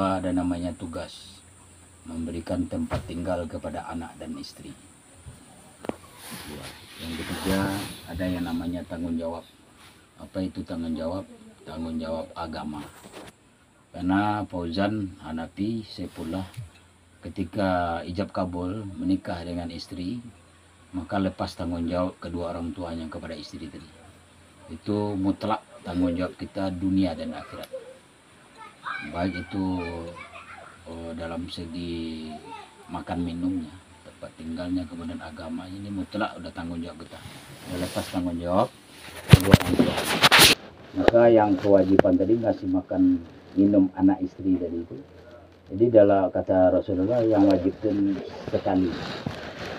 Ada namanya tugas memberikan tempat tinggal kepada anak dan istri. Yang ketiga ada yang namanya tanggung jawab. Apa itu tanggung jawab? Tanggung jawab agama. Karena Fauzan Hanafi Saifullah ketika ijab kabul menikah dengan istri, maka lepas tanggung jawab kedua orang tuanya kepada istri tadi. Itu mutlak tanggung jawab kita dunia dan akhirat. Baik itu dalam segi makan minumnya, tempat tinggalnya, kemudian agama, ini mutlak udah tanggung jawab kita. Udah lepas tanggung jawab kedua orang tua. Maka yang kewajiban tadi ngasih makan minum anak istri tadi itu. Jadi dalam kata Rasulullah yang wajibkan sekali.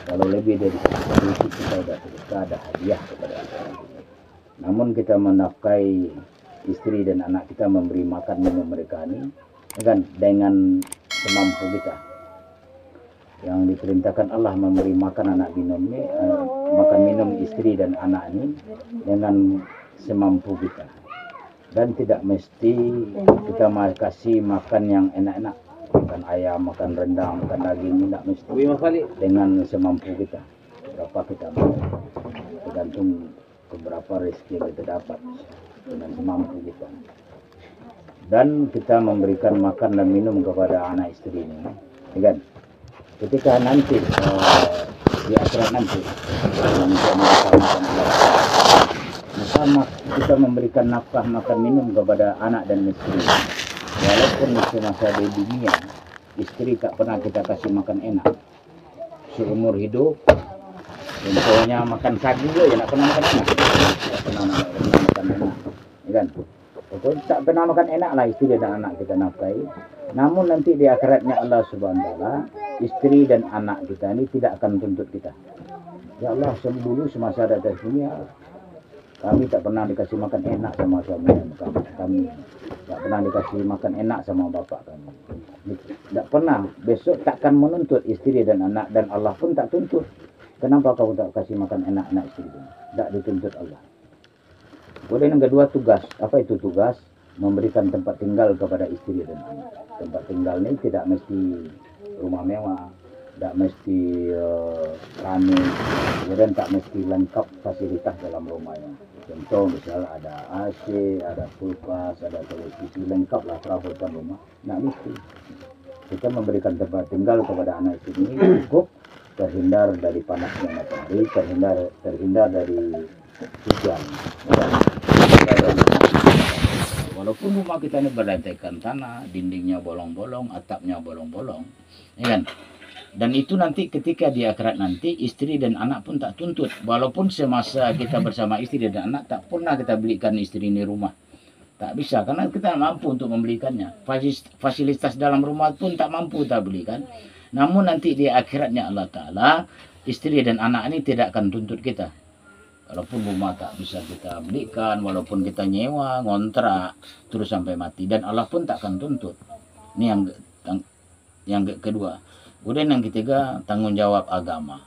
Kalau lebih dari sekali itu kita ada hadiah kepada orang tua. Namun kita menafkahi istri dan anak kita, memberi makan minum mereka ini kan dengan semampu kita. Yang diperintahkan Allah memberi makan anak minum ini, makan minum istri dan anak ini dengan semampu kita. Dan tidak mesti kita kasih makan yang enak-enak, makan ayam, makan rendang, makan daging, tidak mesti. Dengan semampu kita, berapa kita mau, tergantung beberapa rezeki yang kita dapat dengan semampu kita. Dan kita memberikan makan dan minum kepada anak istri ini, kan? Ketika nanti di akhirat nanti, maka kita memberikan nafkah makan minum kepada anak dan istri. Walaupun semasa di dunia istri tak pernah kita kasih makan enak, seumur hidup contohnya makan sagu ya nak pernah makan enak, tak pernah makan enak, kan? Betul, tak pernah makan enak lah istri dan anak kita nafkahi. Namun nanti di akhiratnya Allah Subhanahu wa taala, istri dan anak kita ini tidak akan tuntut kita. Ya Allah, dulu semasa ada di dunia kami tak pernah dikasih makan enak sama suami kami, tak pernah dikasih makan enak sama bapak kami. Tak pernah, besok takkan menuntut istri dan anak, dan Allah pun tak tuntut. Kenapa kau tak kasih makan enak anak istri? Tak dituntut Allah. Kemudian yang kedua tugas. Apa itu tugas? Memberikan tempat tinggal kepada istri dan anak. Tempat tinggal ini tidak mesti rumah mewah, tidak mesti rame, kemudian tak mesti lengkap fasilitas dalam rumahnya. Contoh misal ada AC, ada kulkas, ada televisi, lengkap lah perabotan rumah. Tidak mesti. Kita memberikan tempat tinggal kepada anak istri ini cukup terhindar dari panasnya matahari, terhindar dari hujan. Walaupun rumah kita ini berlantaikan tanah, dindingnya bolong-bolong, atapnya bolong-bolong, ya kan? Dan itu nanti ketika di akhirat nanti istri dan anak pun tak tuntut. Walaupun semasa kita bersama istri dan anak tak pernah kita belikan istri ini rumah. Tak bisa, karena kita tak mampu untuk membelikannya. Fasilitas dalam rumah pun tak mampu kita belikan. Namun nanti di akhiratnya Allah Ta'ala, istri dan anak ini tidak akan tuntut kita. Walaupun rumah tak bisa kita belikan, walaupun kita nyewa, ngontrak, terus sampai mati. Dan Allah pun tak akan tuntut. Ini yang kedua. Kemudian yang ketiga, tanggung jawab agama.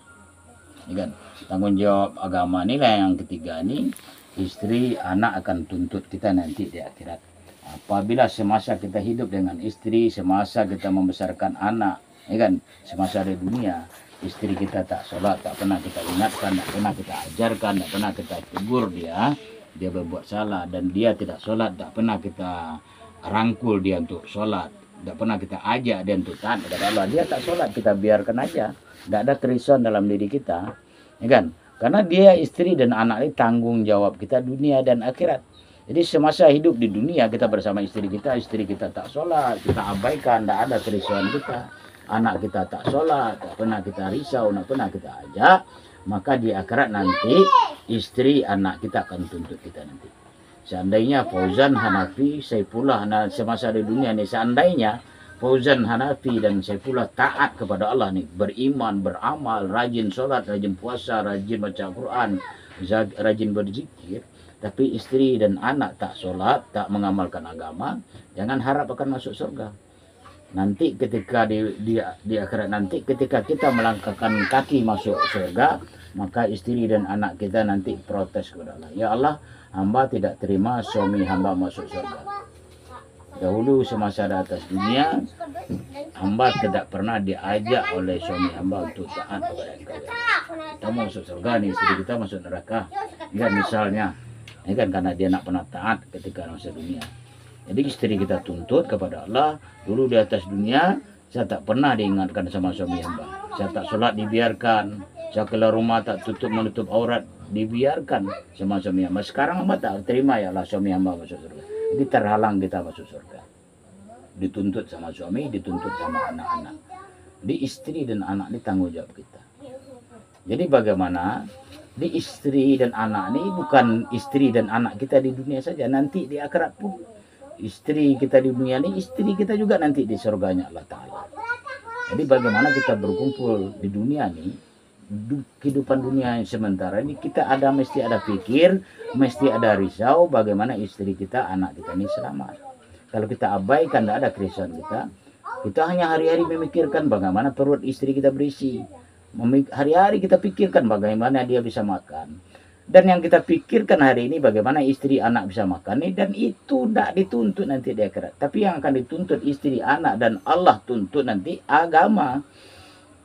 Ini kan? Tanggung jawab agama inilah yang ketiga ini. Istri, anak akan tuntut kita nanti di akhirat. Apabila semasa kita hidup dengan istri, semasa kita membesarkan anak, ya kan? Semasa di dunia, istri kita tak sholat, tak pernah kita ingatkan, tak pernah kita ajarkan, tak pernah kita tegur dia berbuat salah, dan dia tidak sholat, tak pernah kita rangkul dia untuk sholat, tak pernah kita ajak dia untuk taat kepada Allah. Dia tak sholat, kita biarkan aja, tidak ada kerisauan dalam diri kita, ya kan? Karena dia istri dan anak ini tanggung jawab kita dunia dan akhirat. Jadi semasa hidup di dunia kita bersama istri kita tak sholat, kita abaikan, tidak ada kerisauan kita. Anak kita tak sholat, tak pernah kita risau, tak pernah kita ajak, maka di akhirat nanti istri anak kita akan tuntut kita nanti. Seandainya Fauzan Hanafi Saifullah semasa di dunia ini, seandainya Fauzan Hanafi dan Saifullah taat kepada Allah nih, beriman, beramal, rajin sholat, rajin puasa, rajin baca Quran, rajin berzikir, tapi istri dan anak tak sholat, tak mengamalkan agama, jangan harap akan masuk surga. Nanti ketika di akhirat nanti, ketika kita melangkahkan kaki masuk surga, maka istri dan anak kita nanti protes kepada Allah. Ya Allah, hamba tidak terima suami hamba masuk surga. Dahulu semasa di atas dunia, hamba tidak pernah diajak oleh suami hamba untuk taat kepada engkau. Kita mau masuk surga nih, istri kita masuk neraka. Enggak misalnya, ini kan karena dia nak pernah taat ketika masa dunia. Jadi istri kita tuntut kepada Allah, dulu di atas dunia, saya tak pernah diingatkan sama suami hamba. Saya tak sholat dibiarkan, saya keluar rumah tak tutup menutup aurat, dibiarkan sama suami hamba. Sekarang hamba tak terima ya Allah suami hamba masuk surga. Jadi terhalang kita masuk surga. Dituntut sama suami, dituntut sama anak-anak. Di istri dan anak ini tanggung jawab kita. Jadi bagaimana di istri dan anak ini bukan istri dan anak kita di dunia saja, nanti di akhirat pun. Istri kita di dunia ini, istri kita juga nanti di surganya Allah Ta'ala. Jadi bagaimana kita berkumpul di dunia ini, kehidupan dunia yang sementara ini, kita mesti ada pikir, mesti ada risau bagaimana istri kita, anak kita ini selamat. Kalau kita abaikan, tidak ada kerisauan kita hanya hari-hari memikirkan bagaimana perut istri kita berisi. Hari-hari kita pikirkan bagaimana dia bisa makan. Dan yang kita pikirkan hari ini bagaimana istri anak bisa makan nih, dan itu tidak dituntut nanti di akhirat. Tapi yang akan dituntut istri anak dan Allah tuntut nanti agama,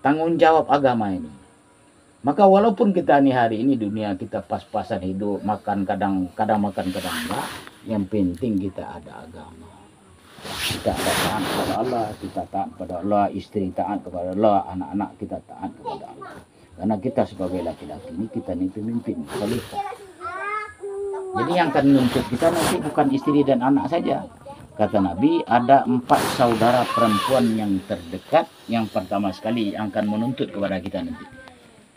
tanggung jawab agama ini. Maka walaupun kita nih hari ini dunia kita pas-pasan hidup, makan kadang makan kadang enggak, yang penting kita ada agama. Kita ada taat kepada Allah, kita taat kepada Allah, istri taat kepada Allah, anak-anak kita taat kepada Allah. Karena kita sebagai laki-laki ini, kita ini pemimpin, khalifah. Jadi yang akan menuntut kita nanti bukan istri dan anak saja. Kata Nabi, ada 4 saudara perempuan yang terdekat, yang pertama sekali yang akan menuntut kepada kita nanti.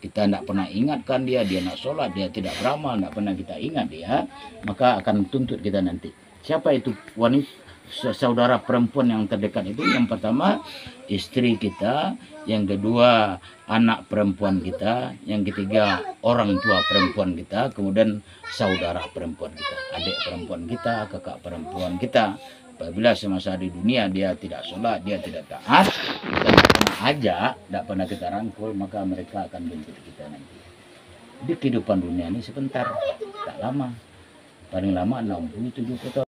Kita tidak pernah ingatkan dia nak sholat, dia tidak beramal, tidak pernah kita ingat dia, maka akan tuntut kita nanti. Siapa itu wanita? Saudara perempuan yang terdekat itu, yang pertama istri kita, yang kedua anak perempuan kita, yang ketiga orang tua perempuan kita, kemudian saudara perempuan kita, adik perempuan kita, kakak perempuan kita. Apabila semasa di dunia dia tidak sholat, dia tidak taat, kita tidak pernah ajak, tidak pernah kita rangkul, maka mereka akan bentuk kita nanti. Jadi kehidupan dunia ini sebentar, tak lama, paling lama 67 tahun.